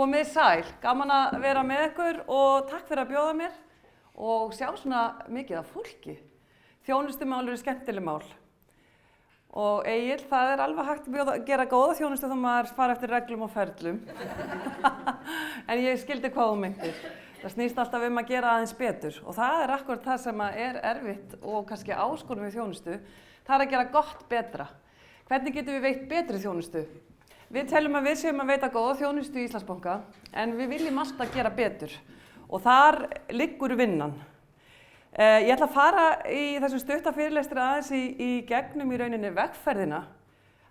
Komið sæl, gaman að vera með ykkur og takk fyrir að bjóða mér og sjá svona mikið af fólki. Þjónustumál eru skemmtileg mál og Egill, það er alveg hægt að gera góða þjónustu þá maður fara eftir reglum og ferlum. En ég skildi hvað þú meintir. Það snýst alltaf að gera aðeins betur og það er akkurat það sem er erfitt og kannski áskorun við þjónustu. Það er að gera gott betra. Hvernig getum við veitt betri þjónustu? Við teljum að við séum að veita góða þjónustu í Íslandsbanka en við viljum alltaf gera betur og þar liggur vinnan. Ég ætla að fara í þessum stutta fyrirlestri aðeins í gegnum í rauninni vegferðina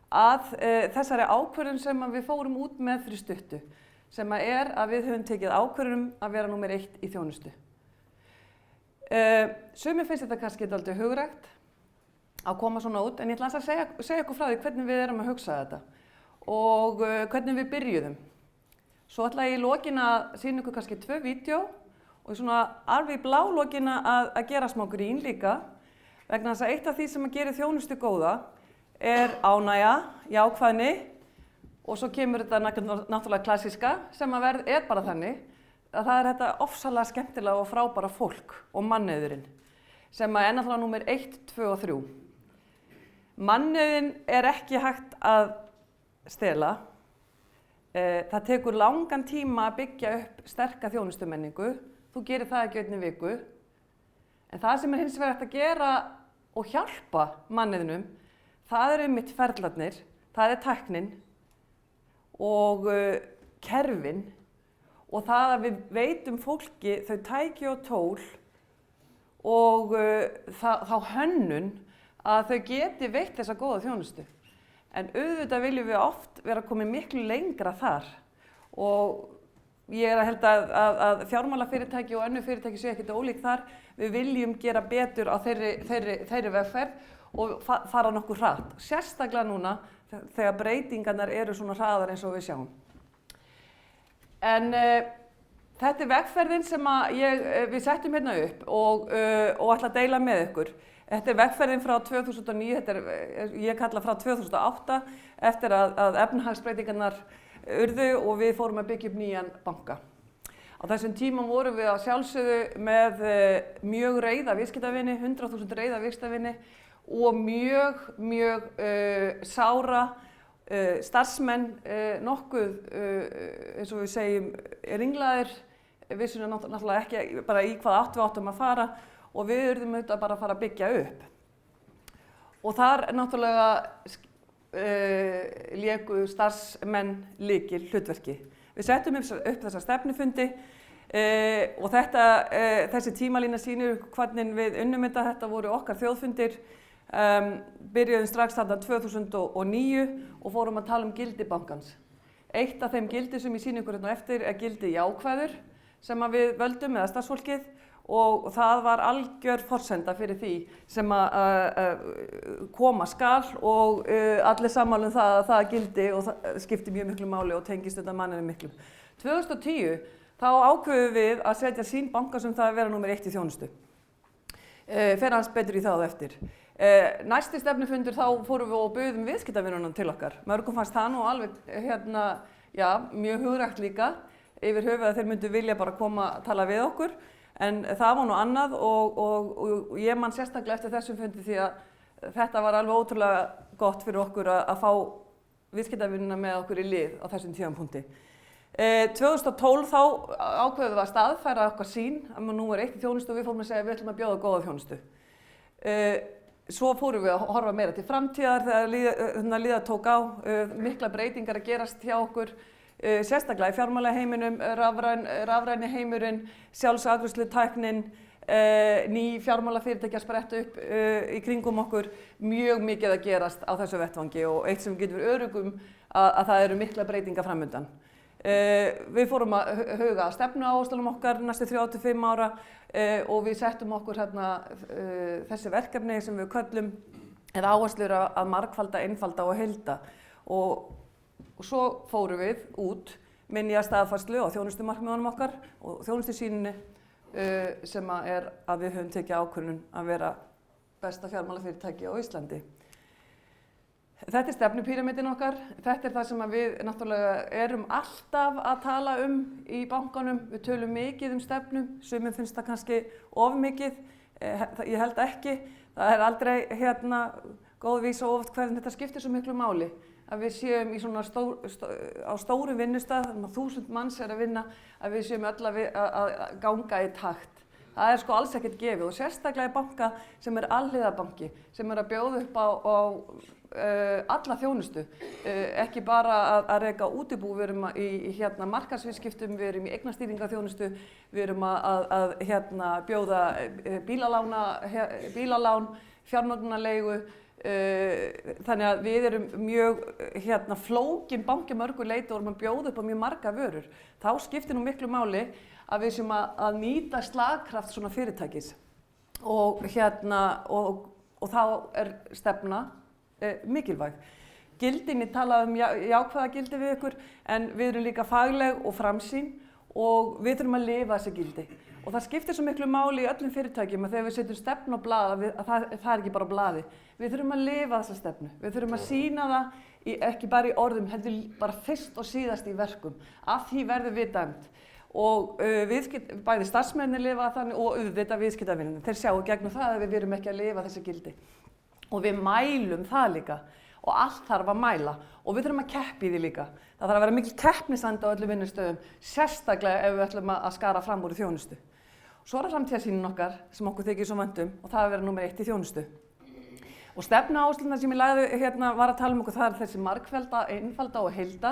að þessari ákvörðun sem við fórum út með fyrir stuttu, sem að við höfum tekið ákvörðun að vera númer 1 í þjónustu. Sumir finnst þetta kannski dálítið hugrægt að koma svona út, en ég ætla að segja ykkur frá því hvernig við erum að hugsa þetta og hvernig við byrjuðum. Svo ætla ég í lokin að sýna ykkur kannski 2 vídeó og svona alveg í blálokina að gera smá grín líka vegna þess að eitt af því sem að gera þjónustu góða er ánægja, jákvæðni og svo kemur þetta náttúrulega klassíska sem að bara þannig að það er þetta ofsalega skemmtilega og frábæra fólk og mannauðurinn sem að náttúrulega númer 1, 2 og 3. Mannauðinn er ekki hægt að stela. Það tekur langan tíma að byggja upp sterka þjónustumenningu. Þú gerir það ekki einni viku. En það sem hins vegar hægt að gera og hjálpa mannauðnum, það einmitt ferlarnir, það tæknin og kerfin og það að við veitum fólki þau tæki og tól og þá hönnun að þau geti veitt þessa góða þjónustu. En auðvitað viljum við oft vera komin miklu lengra þar og ég að held að fjármálafyrirtæki og önnur fyrirtæki séu ekkert ólík þar. Við viljum gera betur á þeirri vegferð og fara nokkuð hratt. Sérstaklega núna þegar breytingarnar eru svona hraðar eins og við sjáum. En þetta vegferðin sem við settum hérna upp og ætla að deila með ykkur. Þetta vegferðin frá 2009, ég kalla frá 2008 eftir að efnahagsbreytingarnar urðu og við fórum að byggja upp nýjan banka. Á þessum tímum vorum við að sjálfsögðu með mjög reiða viðskiptavini, 100.000 reiða viðskiptavini og mjög sára starfsmenn, nokkuð, eins og við segjum, ringlaðir, vissum náttúrulega ekki bara í hvað átt við áttum að fara og við urðum auðvitað bara að fara að byggja upp. Og þar náttúrulega léku starfsmenn lykil hlutverki. Við settum upp þessa stefnufundi og þessi tímalína sýnir hvernig við unnum þetta voru okkar þjóðfundir. Byrjuðum strax þarna 2009 og fórum að tala um gildi bankans. Eitt af þeim gildi sem ég sýni ykkur hérna eftir gildi jákvæður sem við völdum eða starfsfólkið og það var algjör forsenda fyrir því sem að koma skal og allir sammála um það gildi og það skipti mjög miklu máli og tengist þetta manninum miklum. 2010 þá ákveðum við að setja sín banka sem það að vera númer 1 í þjónustu. Fer aðeins betur í það á eftir. Næsti stefnufundur þá fórum við og buðum viðskiptavinunum til okkar. Mörgum fannst það nú alveg mjög hugrægt líka yfir höfuð að þeir myndu vilja bara koma að tala við okkur. En það var nú annað og ég man sérstaklega eftir þessum fundi því að þetta var alveg ótrúlega gott fyrir okkur að fá viðskiptavinuna með okkur í lið á þessum tímapunkti. 2012 þá ákveðum við að staðfæra okkar sýn að númer 1 í þjónustu og við fórum að segja að við ætlum að bjóða góða þjónustu. Svo fórum við að horfa meira til framtíðar þegar líða tók á, mikla breytingar að gerast hjá okkur. Sérstaklega í fjármálaheiminum, rafræni heimurinn, sjálfsafgreiðslutæknin, ný fjármálafyrirtæki að spretta upp í kringum okkur, mjög mikið að gerast á þessu vettvangi og eitt sem getur verið öruggum að það eru mikla breytingar framundan. Við fórum að huga að stefnuáherslum okkar næstu 35 ára og við settum okkur þessi verkefni sem við köllum eða áherslur að margfalda, einfalda og heilda og svo fórum við út með nýja staðfærslu á þjónustumarkmiðunum okkar og þjónustusýninni sem að við höfum tekið ákvörðun að vera besta fjármálafyrirtæki á Íslandi. Þetta stefnupíramídin okkar, þetta það sem við náttúrulega erum alltaf að tala í bankanum, við tölum mikið stefnum, sumum finnst það kannski of mikið, ég held ekki, það aldrei góð vísa oft hvernig þetta skiptir svo miklu máli, að við séum í svona á stórum vinnustað, 1000 manns að vinna, að við séum öll að ganga í takt. Það sko alls ekkert gefið og sérstaklega í banka sem alhliðabanki, sem að bjóða upp á alla þjónustu, ekki bara að reka útibú, við erum í markaðsviðskiptum, við erum í eignastýringaþjónustu, við erum að bjóða bílalán, fjármögnunarleigu, þannig að við erum mjög flókin banki mörgu leyti og erum að bjóða upp á mjög marga vörur. Þá skiptir nú miklu máli að við séum að nýta slagkraft svona fyrirtækis og þá stefna mikilvæg. Gildinni tala jákvæða gildi við ykkur en við erum líka fagleg og framsýn og við þurfum að lifa þessi gildi. Og það skiptir svo miklu máli í öllum fyrirtækjum að þegar við setjum stefnu á blað, að það ekki bara á blaði. Við þurfum að lifa þessa stefnu. Við þurfum að sýna það ekki bara í orðum, heldur bara fyrst og síðast í verkum. Af því verðum við dæmd. Og bæði starfsmennir lifa þannig og auðvitað viðskiptavinirnir. Þeir sjá gegnum það að við erum ekki að lifa þessi gildi. Og við mælum það líka. Og allt þarf að mæla. Og við þurfum að keppa í því líka. Það þarf að vera mikil keppnisandi á öllum vinnustöðum, sérstaklega ef við ætlum að skara fram úr í þjónustu. Svo framtíðarsýnin okkar sem okkur þykir svo vænt og það að vera númer 1 í þjónustu. Og stefnuáherslurnar sem ég lagði var að tala okkur, það þessi margfalda, einfalda og heilda.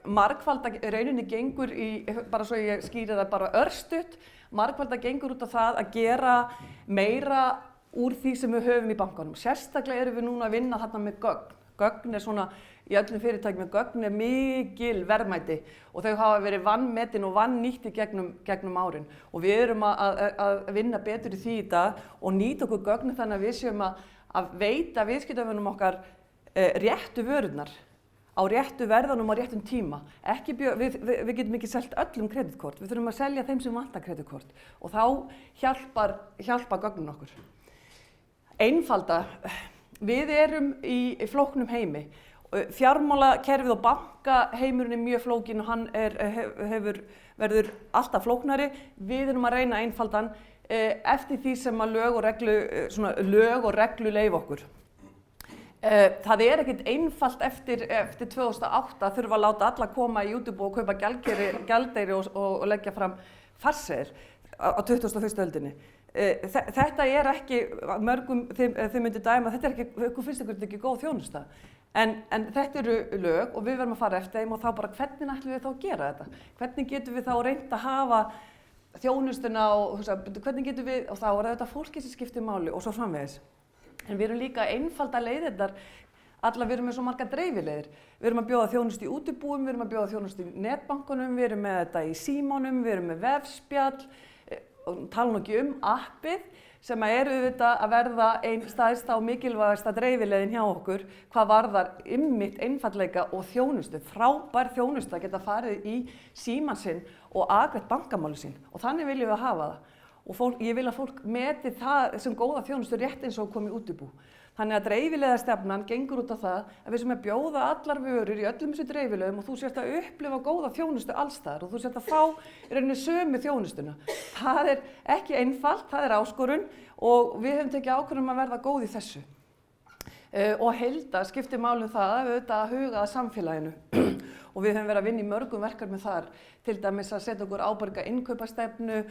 Margfalda rauninni gengur bara svo ég skýri það bara örstutt, margfalda gengur út á það að gera meira úr því sem við höfum í bankanum. Sérstaklega erum við núna að vinna þarna með gögn. Gögn svona í öllum fyrirtækjum, gögn mikil verðmæti og þau hafa verið vannmetin og vannýtt í gegnum árin. Og við erum að vinna betur í því í dag og nýta okkur gögn þannig að við séum að veita viðskiptavinum okkar réttu vörurnar á réttu verðunum á réttum tíma. Við getum ekki selt öllum kreditkort, við þurfum að selja þeim sem vantar kreditkort og þá hjálpa gögnin okkur. Einfalda, við erum í flóknum heimi. Fjármálakerfið og bankaheimurinn mjög flókin og hann verður alltaf flóknari. Við erum að reyna einfaldan eftir því sem að lög og reglu leyfa okkur. Það ekkert einfalt eftir 2008 að þurfa að láta alla koma í YouTube og kaupa gjaldeyri og leggja fram farseðil á 21. öldinni. Þetta ekki, mörgum þið myndu dæma, ykkur finnst ykkur ekki góð þjónusta. En þetta eru lög og við verðum að fara eftir þeim og þá bara hvernig ætlum við þá að gera þetta? Hvernig getum við þá reynt að hafa þjónustuna og hvernig getum við, og þá þetta fólki sem skiptir máli og svo framvegis. En við erum líka einfalda leiðirnar, við erum með svo marga dreifileiðir. Við erum að bjóða þjónustu í útibúum, við erum að bjóða þjónustu í netbankunum, við erum með þetta í símanum, við erum með vefspjall, og tala nú ekki appið sem auðvitað að verða ein stærsta og mikilvægasta dreifileiðin hjá okkur hvað varðar einfaldleika og þjónustu, frábær þjónustu að geta farið í símann sinn og afgreitt bankamáli sín og þannig viljum við hafa það. Og ég vil að fólk meti það sem góða þjónustu rétt eins og komið útibú. Þannig að dreifileiðastefnan gengur út á það að við sem að bjóða allar vörur í öllum þessu dreifileiðum og þú sért að upplifa góða þjónustu alls staðar og þú sért að fá í rauninni sömu þjónustuna. Það ekki einfalt, það áskorun og við höfum tekið ákvörðun að verða góð í þessu. Og heilda skiptir máli það að huga að samfélaginu og við höfum verið að vinna í mörgum verkefnum þar, til dæmis að setja okkur ábyrga innkaupastefnu,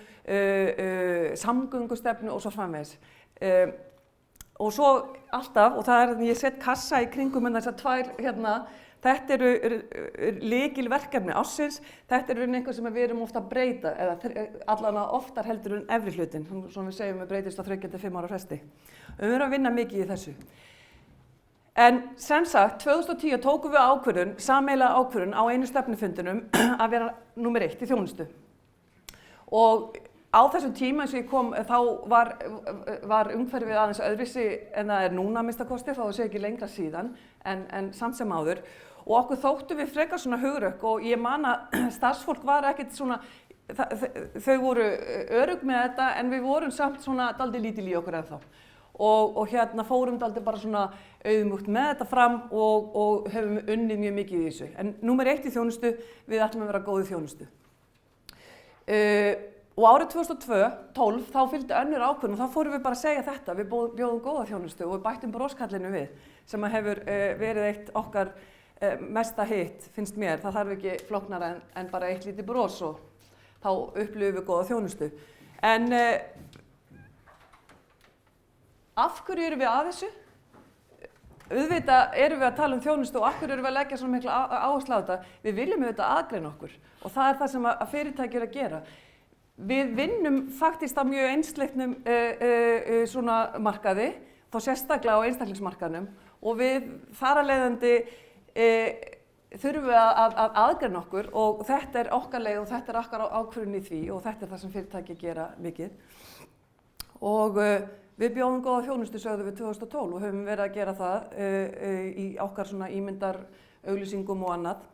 samgöngustefnu og svo framvegis. Og svo alltaf, og ég set kassa í kringum þessar tvær þetta eru lykilverkefni ársins, þetta eitthvað sem við erum ofta að breyta, eða allan oftar heldur en efri hlutin, svona við segjum við breytist á 3-5 ára fresti. Við erum að vinna mikið í þessu. En sem sagt, 2010 tókum við ákvörðun, sameiginlega ákvörðun á einu stefnufundinum að vera númer 1 í þjónustu. Og á þessum tíma eins og ég kom, þá var umhverfið aðeins öðruvísi en það núna að minnsta kosti, þá sé ekki lengra síðan, en samt sem áður. Og okkur þóttu við frekar svona hugrökk og ég man að starfsfólk var ekkert svona, þau voru örugg með þetta en við vorum samt svona dálítið lítil í okkur ennþá. og hérna fórum dálítið bara svona auðmjúkt með þetta fram og höfum unnið mjög mikið í þessu. En númer 1 í þjónustu, við ætlum að vera góð í þjónustu. Og árið 2012 þá fylgdi önnur ákvörðun og þá fórum við bara að segja þetta, við bjóðum góða þjónustu og við bættum broskallinu við, sem hefur verið eitt okkar mesta hitt, finnst mér. Það þarf ekki flóknara en bara eitt lítið bros og þá upplifum við góða þjónustu. En af hverju erum við að þessu? Auðvitað erum við að tala um þjónustu og af hverju erum við að leggja svona mikla áherslu á þetta? Við viljum auðvitað aðgreina okkur og það er það sem að fyrirtæki eru að gera. Við vinnum faktist á mjög einsleitnum svona markaði, þá sérstaklega á einstaklingsmarkaðnum og við þar af leiðandi þurfum við að aðgreina okkur og þetta er okkar leið og þetta er okkar ákvörðun í því og þetta er það sem fyrirtæki gera mikið. Og við bjóðum góða þjónustu sögðu við 2012 og höfum verið að gera það í okkar svona ímyndar auglýsingum og annað.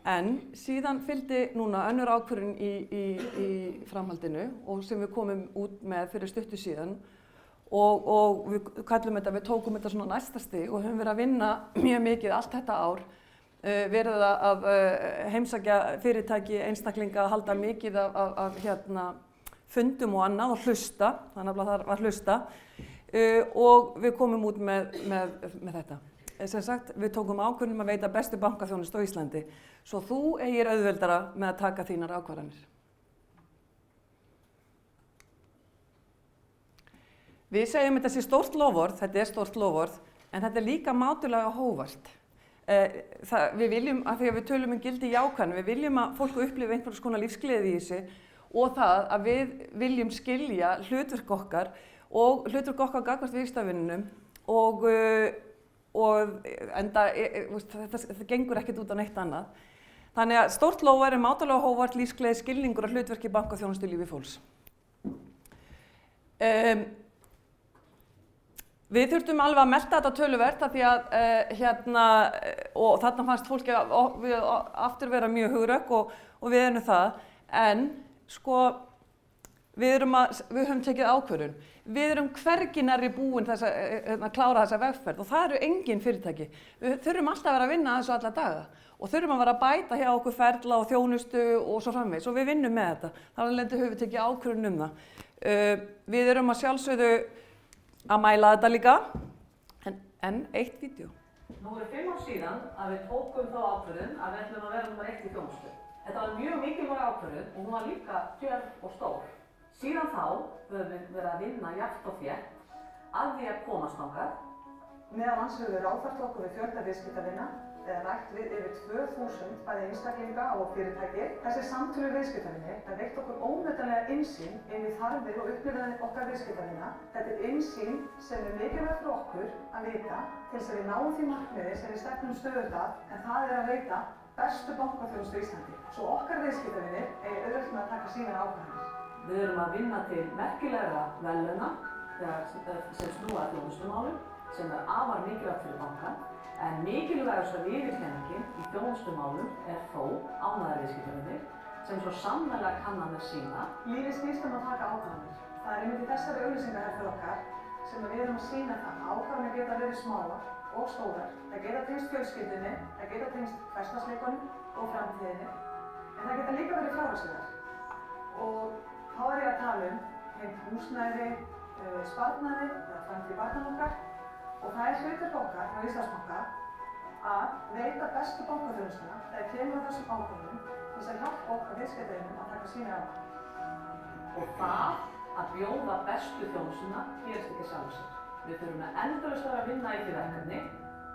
En síðan fylgdi núna önnur ákvörðun í framhaldinu og sem við komum út með fyrir stuttu síðan og við kallum þetta, við tókum þetta svona næsta stig og höfum verið að vinna mjög mikið allt þetta ár, verið að heimsækja fyrirtæki, einstaklinga, að halda mikið af hérna fundum og annað og hlusta, þannig að það var hlusta og við komum út með þetta. Sem sagt, við tókum ákvörðun að veita bestu bankaþjónustu á Íslandi, svo þú eigir auðveldara með að taka þínar ákvarðanir. Við segjum þetta sé stórt loforð, þetta er stórt loforð, en þetta er líka mátulega hógvært. Við viljum, af því að við tölum gildi jákvæðni, við viljum að fólk upplifi einhvers konar lífsgleði í þessu og það að við viljum skilja hlutverk okkar gagnvart viðskiptavinunum og enda, þetta gengur ekkert út á neitt annað. Þannig að stórt loforð er mátulega hógvært, lífsgleði, skilningur og hlutverki bankaþjónustu í lífi fólks. Við þurftum alveg að melta þetta töluvert af því að og þarna fannst fólki aftur vera mjög hugrökk og við erum það, en sko við höfum tekið ákvörðun. Við erum hvergi nærri búin að klára þessa vegferð og það eru engin fyrirtæki. Við þurfum alltaf að vera að vinna að þessu alla daga og þurfum að vera að bæta hjá okkur ferla og þjónustu og svo framvegis og við vinnum með þetta. Þar af leiðandi höfum við tekið ákvörðun um það. Við erum að sjálfsögðu að mæla þetta líka, en eitt vídeó. Nú eru 5 ár síðan að við tókum þá ákvörðun að við ætlum að vera númer 1 í þjónustu. Þetta var mjög mikilvæg ákvörðun og hún var líka djörf og stór. Síðan þá höfum við verið að vinna jafnt og þétt að því að komast þangað. Meðal annars höfum við ráðfært okkur við fjölda viðskiptavina, rætt við yfir 2000 bæði einstaklinga og fyrirtæki. Þessi samtölu viðskiptavinni veitt okkur ómetanlega innsýn inn í þarfir og upplifanir okkar viðskiptavina. Þetta er innsýn sem er mikilvægt fyrir okkur að vita til þess að við náum því markmiði sem við stefnum stöðugt að, en það er að veita bestu bankaþjónustu í Íslandi. Svo okkar viðskiptavinir eigi auðvelt með að taka sínar ákvarðanir. Við erum að vinna til merkilegra verðlauna sem snúa að þjónustumálum, sem er afar mikilvægt fyrir bankann, en mikilvægasta viðurkenningin í þjónustumálum er þó ánægðir viðskiptavinir, sem svo sannarlega kanna með sína. Lífið snýst um að taka ákvarðanir. Það er einmitt í þessari auglýsingaherferð okkar sem við erum að sýna það. Ákvarðanir geta verið smáar og stórar. Það geta tengst fjölskyldunni, það geta tengst hversdagsleikunum og framtíðinni, en það geta líka verið fjárhagslegar. Og þá er ég að tala um húsnæði, sparnaði eða framtíð barnanna okkar og það er hlutverk okkar hjá Íslandsbanka að veita bestu bankaþjónustuna þegar kemur að þessum ákvörðunum til þess að hjálpa okkar viðskiptavinum að taka sína ákvörðun. Og það að bjóða bestu þjónustuna gerist ekki sjálfu sér. Við þurfum endalaust að vinna í því verkefni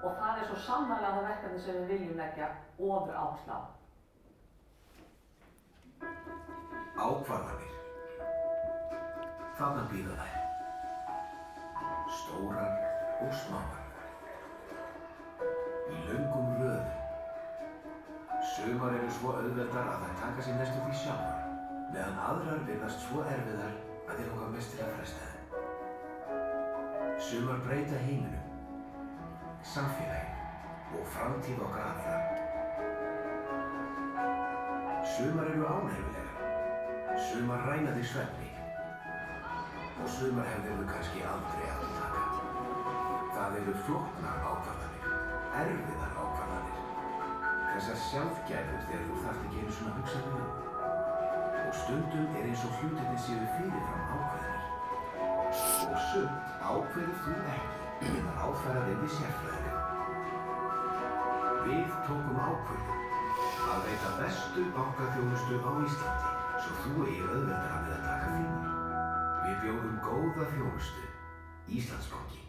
og það er svo sannarlega það verkefni sem við viljum leggja ofuráherslu á. Ákvarðanir. Þarna bíða þær. Stórar og smáar. Í löngum röðum. Sumar eru svo auðveldar að þær taka sér næstum því sjálfar, meðan aðrar virðast svo erfiðar að þeir langar mest til að fresta þeim. Sumar breyta heiminum, samfélaginu og framtíð okkar allra. Sumar eru ánægjulegar, sumar ræna þig svefni. og sumar hefðirðu kannski aldrei átt að taka. Það eru flóknar ákvarðanir, erfiðar ákvarðanir, þessar sjálfgæfur þegar þú þarft ekki einu svona að hugsa við það. Og stundum eins og hlutirnir séu fyrirfram ákveðnir. Og sumt ákveður þú ekki en ráðfæra þig við sérfræðinga. Við tókum ákvörðun að veita bestu bankaþjónustu á Íslandi svo þú eigir auðveldara með að taka fingur. Við bjóðum góða þjónustu, Íslandsbanki.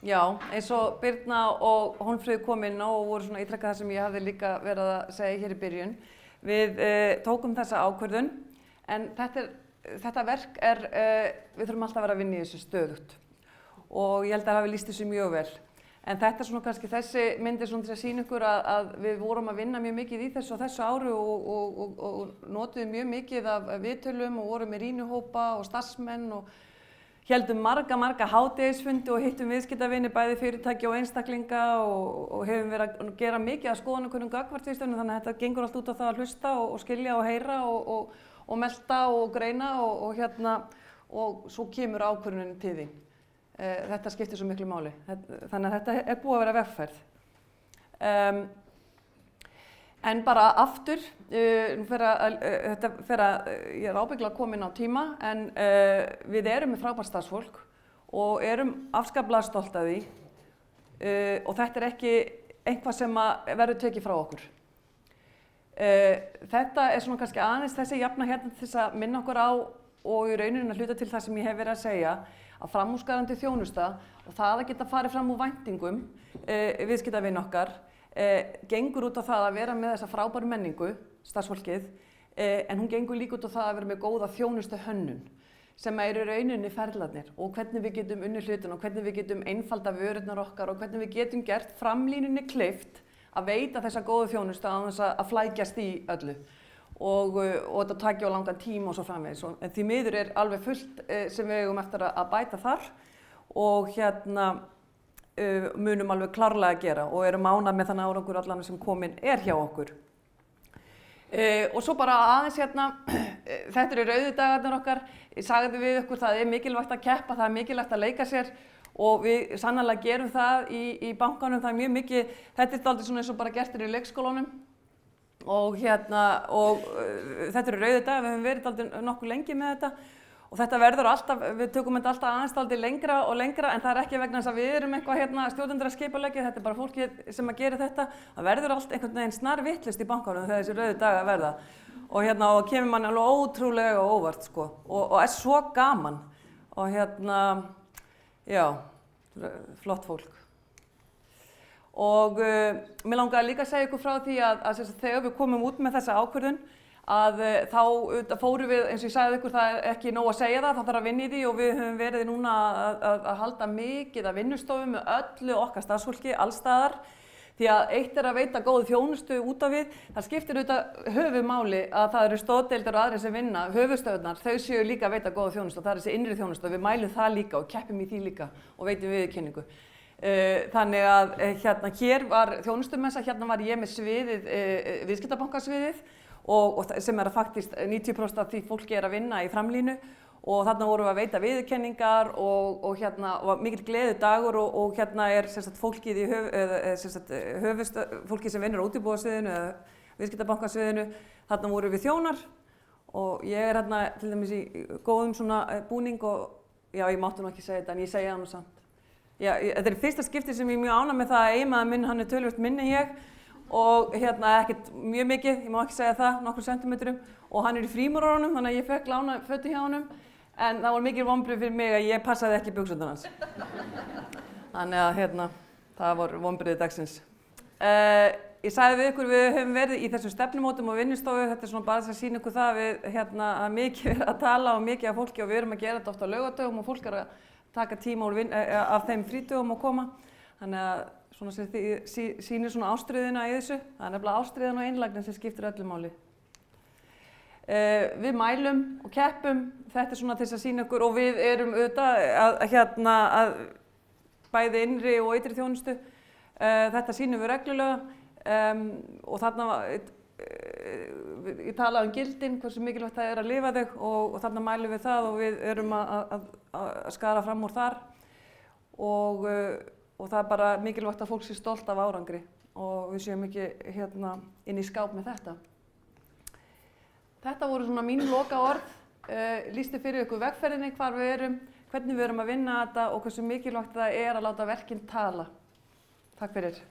Já, eins og Birna og Hólmfríður kom inn á og voru svona ítrekka það sem ég hafði líka verið að segja hér í byrjun. Við tókum þessa ákvörðun en þetta verk við þurfum alltaf að vera að vinna í þessu stöðugt og ég held að hafi lýst þessu mjög vel. En þetta er svona kannski þessi myndir svona til að sýna ykkur að við vorum að vinna mjög mikið í þessu á þessu ári og notuðum mjög mikið af viðtölum og vorum með rýnihópa og starfsmenn og héldum marga hádegisfundi og hittum viðskiptavini bæði fyrirtæki og einstaklinga og hefum verið að gera mikið að skoðanakönnun gagnvart viðskiptavinum þannig að þetta gengur allt út á það að hlusta og skilja og heyra og melta og greina og svo kemur ákvörðunin til þín. Þetta skiptir svo miklu máli, þannig að þetta er búið að vera vegferð. En bara aftur, ég er ábyggilega komin á tíma, en við erum með frábært starfsfólk og erum afskaplega stolt af því og þetta er ekki eitthvað sem verður tekið frá okkur. Þetta er svona kannski aðeins þessi jafna hérna til þess að minna okkur á og í rauninni að hluta til það sem ég hef verið að segja að framúrskarandi þjónusta og það að geta farið fram úr væntingum viðskiptavina okkar gengur út á það að vera með þessa frábæru menningu, starfsfólkið, en hún gengur líka út á það að vera með góða þjónustu hönnun sem eru í rauninni ferlarnir og hvernig við getum unnið hlutina og hvernig við getum einfalda vörurnar okkar og hvernig við getum gert framlínunni kleift að veita þessa góðu þjónustu á þess að flækjast í öllu. Og þetta taki á langan tíma og svo framvegis. En því miður er alveg fullt sem við eigum eftir að bæta þar og munum alveg klárlega að gera og erum ánægð með þann árangur allan sem kominn er hjá okkur. Og svo bara aðeins þetta eru rauðu dagarnir okkar, ég sagði við ykkur það er mikilvægt að keppa, það er mikilvægt að leika sér og við sannarlega gerum það í bankanum, það er mjög mikið, þetta er dálítið svona eins og bara gert í leikskólanum. Og þetta eru rauðu dagar, við höfum verið dálítið nokkuð lengi með þetta og þetta verður alltaf, við tökum þetta alltaf aðeins dálítið lengra og lengra en það er ekki vegna þess að við erum eitthvað stjórnendur að skipuleggja, þetta er bara fólkið sem að gera þetta. Það verður allt einhvern veginn snarvitlaust í bankanum þegar þessi rauðu dagar verða og kemur manni alveg ótrúlega óvart sko og er svo gaman og já, flott fólk. Og mér langaði líka að segja ykkur frá því að þegar við komum út með þessa ákvörðun að þá fórum við, eins og ég sagði ykkur, það er ekki nóg að segja það þarf að vinna í því og við höfum verið núna að halda mikið af vinnustofum með öllu okkar starfsfólki, allstaðar. Því að eitt er að veita góð þjónustu út á við, það skiptir auðvitað höfuðmáli að það eru stoðdeildir og aðrir sem vinna, höfuðstöðvarnar, þau séu líka að veita góða þjónustu og það er þessi innri þjónustu og við mælum það líka og keppum í því líka og veitum viðurkenningu. Þannig að hér var þjónustumessa, hérna var ég með sviðið, viðskiptabankasviðið og sem er að faktist 90% af því fólki er að vinna í framlínu og þarna vorum við að veita viðurkenningar og var mikill gleðidagur og hérna er fólkið í fólkið sem vinnur á útibúðarsviðinu eða viðskiptabankasviðinu, þarna vorum við þjónar og ég er hérna til dæmis í góðum svona búning og já, ég mátti nú ekki segja þetta en ég segja það nú samt. Já, þetta er fyrsta skipti sem ég er mjög ánægð með það að eiginmaður minn, hann er töluvert minni en ég og ekkert mjög mikið, ég má ekki segja það, nokkur sentimetrum og hann er í frímúrarunum þannig að ég fekk lána fötu hjá honum en það var mikil vonbrigði fyrir mig að ég passaði ekki buxurnar hans. Þannig að það var vonbrigði dagsins. Ég sagði við ykkur, við höfum verið í þessum stefnumótum og vinnustofu, þetta er svona bara þess að sýna ykkur það við að mikið verið að tala og mikið af fólki og við erum að gera þetta oft á laugardögum og fólk er að taka tíma af þeim frídögum að koma. Þannig að svona sem þið sýnir svona ástríðuna í þessu. Það er nefnilega ástríðan og einlægnin sem skiptir öllu máli. Við mælum og keppum, þetta er svona til þess að sýna ykkur og við erum auðvitað að bæði innri og ytri þjónustu. Þetta sýnum við reglulega og þarna ég talaði gildin, hversu mikilvægt það að lifa þau og þarna mælum við það og við erum að skara fram úr þar og það er bara mikilvægt að fólk sé stolt af árangri og við séum ekki inn í skáp með þetta. Þetta voru svona mín loka orð, lýsti fyrir ykkur vegferðinni, hvar við erum, hvernig við erum að vinna þetta og hversu mikilvægt það að láta verkin tala. Takk fyrir.